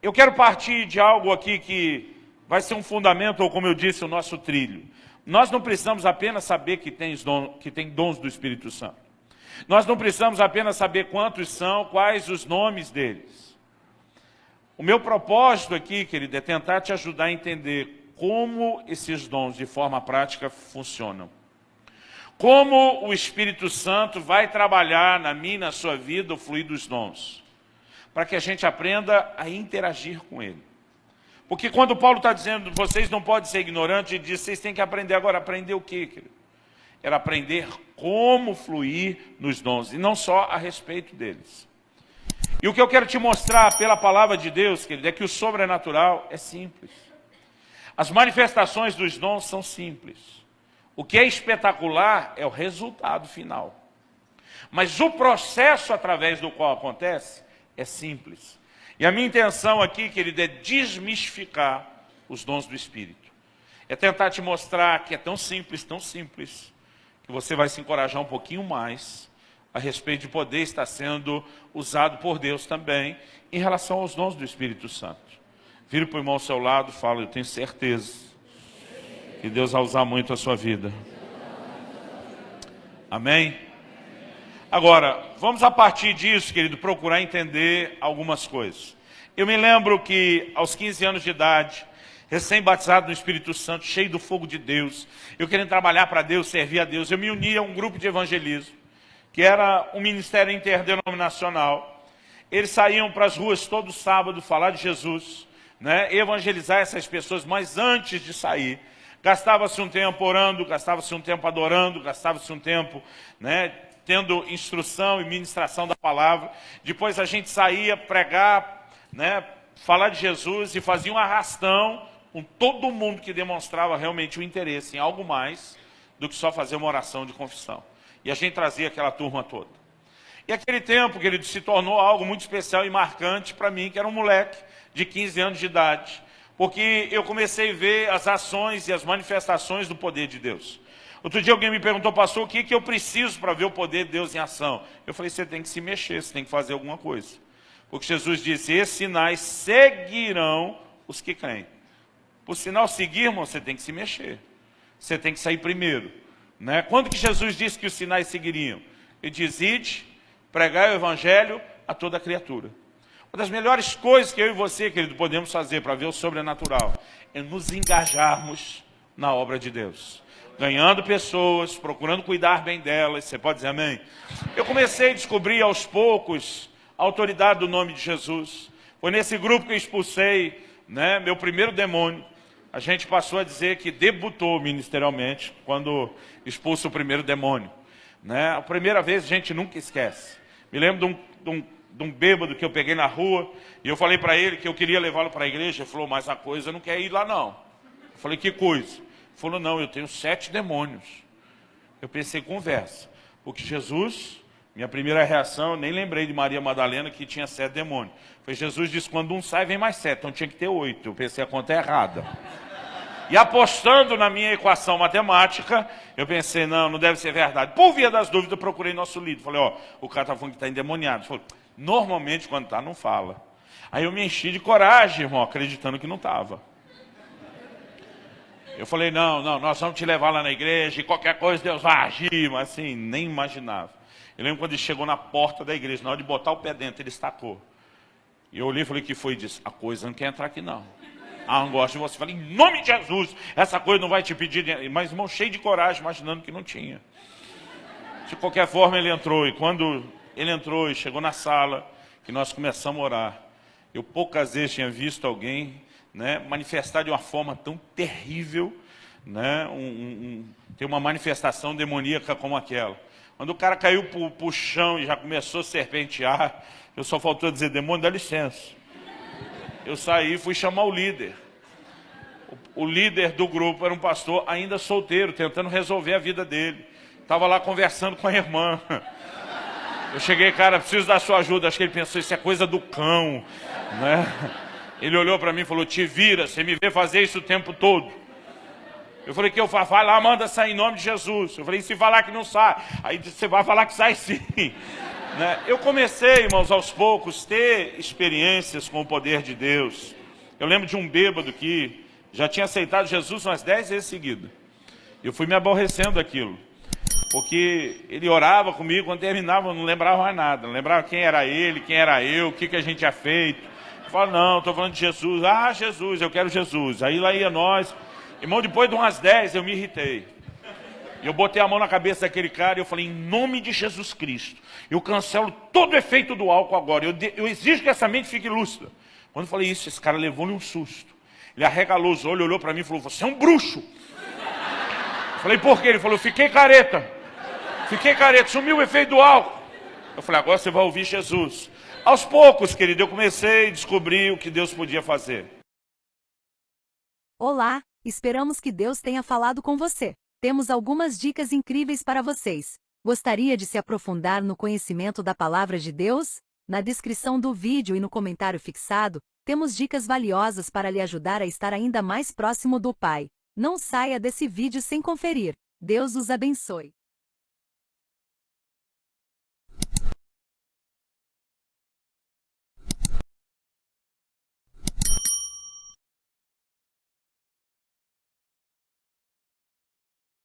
Eu quero partir de algo aqui que vai ser um fundamento, ou como eu disse, o nosso trilho. Nós não precisamos apenas saber que tem dons do Espírito Santo. Nós não precisamos apenas saber quantos são, quais os nomes deles. O meu propósito aqui, querido, é tentar te ajudar a entender como esses dons, de forma prática, funcionam. Como o Espírito Santo vai trabalhar na minha e na sua vida o fluir dos dons. Para que a gente aprenda a interagir com ele. Porque quando Paulo está dizendo, vocês não podem ser ignorantes, ele diz, vocês têm que aprender agora. Aprender o quê, querido? Era aprender como fluir nos dons, e não só a respeito deles. E o que eu quero te mostrar pela palavra de Deus, querido, é que o sobrenatural é simples. As manifestações dos dons são simples. O que é espetacular é o resultado final. Mas o processo através do qual acontece é simples. E a minha intenção aqui, querido, é desmistificar os dons do Espírito. É tentar te mostrar que é tão simples, que você vai se encorajar um pouquinho mais a respeito de poder estar sendo usado por Deus também em relação aos dons do Espírito Santo. Vira para o irmão ao seu lado e fala, eu tenho certeza que Deus vai usar muito a sua vida. Amém? Agora, vamos a partir disso, querido, procurar entender algumas coisas. Eu me lembro que aos 15 anos de idade, recém-batizado no Espírito Santo, cheio do fogo de Deus, eu querendo trabalhar para Deus, servir a Deus, eu me uni a um grupo de evangelismo, que era um ministério interdenominacional. Eles saíam para as ruas todo sábado falar de Jesus, né, evangelizar essas pessoas, mas antes de sair, gastava-se um tempo orando, gastava-se um tempo adorando, gastava-se um tempo, né, tendo instrução e ministração da palavra. Depois a gente saía pregar, né, falar de Jesus e fazia um arrastão com todo mundo que demonstrava realmente o interesse em algo mais do que só fazer uma oração de confissão. E a gente trazia aquela turma toda. E aquele tempo, querido, se tornou algo muito especial e marcante para mim, que era um moleque de 15 anos de idade, porque eu comecei a ver as ações e as manifestações do poder de Deus. Outro dia alguém me perguntou, pastor, o que eu preciso para ver o poder de Deus em ação? Eu falei, você tem que se mexer, você tem que fazer alguma coisa. Porque Jesus disse, esses sinais seguirão os que creem. Por sinal seguir, irmão, você tem que se mexer. Você tem que sair primeiro. Né? Quando que Jesus disse que os sinais seguiriam? Ele diz, ide, pregai o evangelho a toda criatura. Uma das melhores coisas que eu e você, querido, podemos fazer para ver o sobrenatural é nos engajarmos na obra de Deus. Ganhando pessoas, procurando cuidar bem delas. Você pode dizer amém? Eu comecei a descobrir aos poucos a autoridade do nome de Jesus. Foi nesse grupo que eu expulsei, né, meu primeiro demônio. A gente passou a dizer que debutou ministerialmente quando expulsa o primeiro demônio. Né? A primeira vez a gente nunca esquece. Me lembro de um bêbado que eu peguei na rua e eu falei para ele que eu queria levá-lo para a igreja. Ele falou, mas a coisa não quer ir lá não. Eu falei, que coisa? Ele falou, não, eu tenho 7 demônios. Eu pensei, conversa. Porque Jesus, minha primeira reação, eu nem lembrei de Maria Madalena que tinha 7 demônios. Foi Jesus disse, quando um sai, vem mais 7. Então tinha que ter 8. Eu pensei, a conta é errada. E apostando na minha equação matemática, eu pensei, não deve ser verdade. Por via das dúvidas, eu procurei nosso líder. Falei, ó, o cara está falando que está endemoniado. Ele falou, normalmente quando está, não fala. Aí eu me enchi de coragem, irmão, acreditando que não estava. Eu falei, não, nós vamos te levar lá na igreja e qualquer coisa Deus vai agir. Mas assim, nem imaginava. Eu lembro quando ele chegou na porta da igreja, na hora de botar o pé dentro, ele estacou. E eu olhei e falei, que foi? Disse, a coisa não quer entrar aqui não. Ah, não gosto de você. Falei, em nome de Jesus, essa coisa não vai te pedir dinheiro. Mas irmão, cheio de coragem, imaginando que não tinha. De qualquer forma ele entrou. E quando ele entrou e chegou na sala, que nós começamos a orar, eu poucas vezes tinha visto alguém, né, manifestar de uma forma tão terrível, né, ter uma manifestação demoníaca como aquela. Quando o cara caiu para o chão e já começou a serpentear, eu só faltou dizer, demônio, dá licença. Eu saí e fui chamar o líder. O líder do grupo era um pastor ainda solteiro, tentando resolver a vida dele. Estava lá conversando com a irmã. Eu cheguei, cara, preciso da sua ajuda. Acho que ele pensou, isso é coisa do cão, né? Ele olhou para mim e falou, te vira, você me vê fazer isso o tempo todo. Eu falei, que eu faço? Vai lá, manda sair em nome de Jesus. Eu falei, e se falar que não sai? Aí você vai falar que sai sim. Né? Eu comecei, irmãos, aos poucos, ter experiências com o poder de Deus. Eu lembro de um bêbado que já tinha aceitado Jesus umas 10 vezes seguidas. Eu fui me aborrecendo daquilo. Porque ele orava comigo, quando terminava eu não lembrava mais nada. Não lembrava quem era ele, quem era eu, o que a gente tinha feito. Eu falava, não, estou falando de Jesus. Ah, Jesus, eu quero Jesus. Aí lá ia nós. Irmão, depois de umas 10 eu me irritei. Eu botei a mão na cabeça daquele cara e eu falei, em nome de Jesus Cristo, eu cancelo todo o efeito do álcool agora. Eu exijo que essa mente fique lúcida. Quando eu falei isso, esse cara levou-lhe um susto. Ele arregalou os olhos, olhou para mim e falou, você é um bruxo. Eu falei, por quê? Ele falou, fiquei careta, sumiu o efeito do álcool. Eu falei, agora você vai ouvir Jesus. Aos poucos, querido, eu comecei a descobrir o que Deus podia fazer. Olá, esperamos que Deus tenha falado com você. Temos algumas dicas incríveis para vocês. Gostaria de se aprofundar no conhecimento da Palavra de Deus? Na descrição do vídeo e no comentário fixado, temos dicas valiosas para lhe ajudar a estar ainda mais próximo do Pai. Não saia desse vídeo sem conferir. Deus os abençoe.